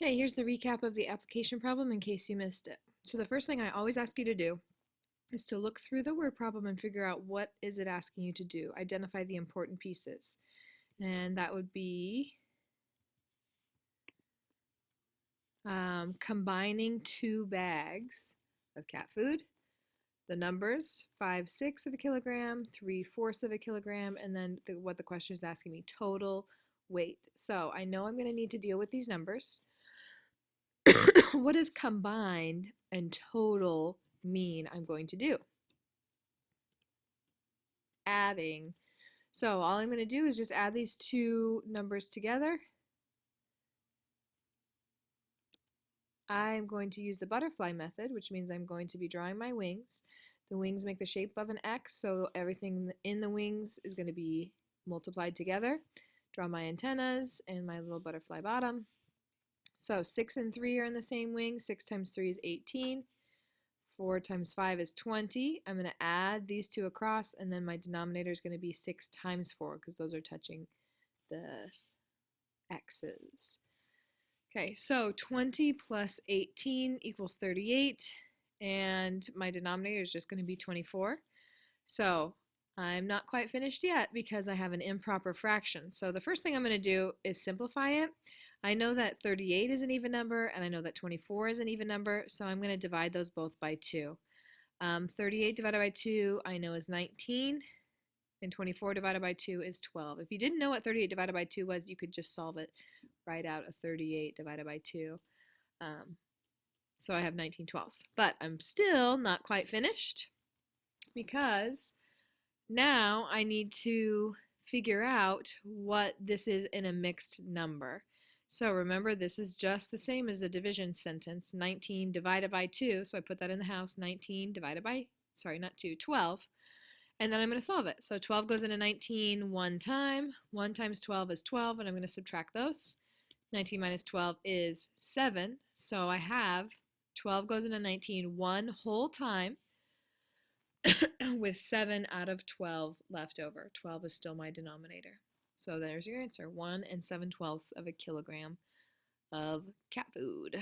Okay, here's the recap of the application problem in case you missed it. So the first thing I always ask you to do is to look through the word problem and figure out what is it asking you to do. Identify the important pieces. And that would be combining two bags of cat food, the numbers 5/6 of a kilogram, 3/4 of a kilogram, and then what the question is asking me, total weight. So I know I'm going to need to deal with these numbers. What does combined and total mean I'm going to do? Adding. So all I'm going to do is just add these two numbers together. I'm going to use the butterfly method, which means I'm going to be drawing my wings. The wings make the shape of an X, so everything in the wings is going to be multiplied together. Draw my antennas and my little butterfly bottom. So 6 and 3 are in the same wing. 6 times 3 is 18. 4 times 5 is 20. I'm going to add these two across, and then my denominator is going to be 6 times 4 because those are touching the x's. Okay, so 20 plus 18 equals 38, and my denominator is just going to be 24. So I'm not quite finished yet because I have an improper fraction. So the first thing I'm going to do is simplify it. I know that 38 is an even number, and I know that 24 is an even number, so I'm going to divide those both by 2. 38 divided by 2 I know is 19, and 24 divided by 2 is 12. If you didn't know what 38 divided by 2 was, you could just solve it, write out a 38 divided by 2. So I have 19/12. But I'm still not quite finished because now I need to figure out what this is in a mixed number. So remember, this is just the same as a division sentence. 19 divided by 2, so I put that in the house. 19 divided by, sorry, not 2, 12. And then I'm going to solve it. So 12 goes into 19 one time. 1 times 12 is 12, and I'm going to subtract those. 19 minus 12 is 7. So I have 12 goes into 19 one whole time with 7 out of 12 left over. 12 is still my denominator. So there's your answer, 1 7/12 of a kilogram of cat food.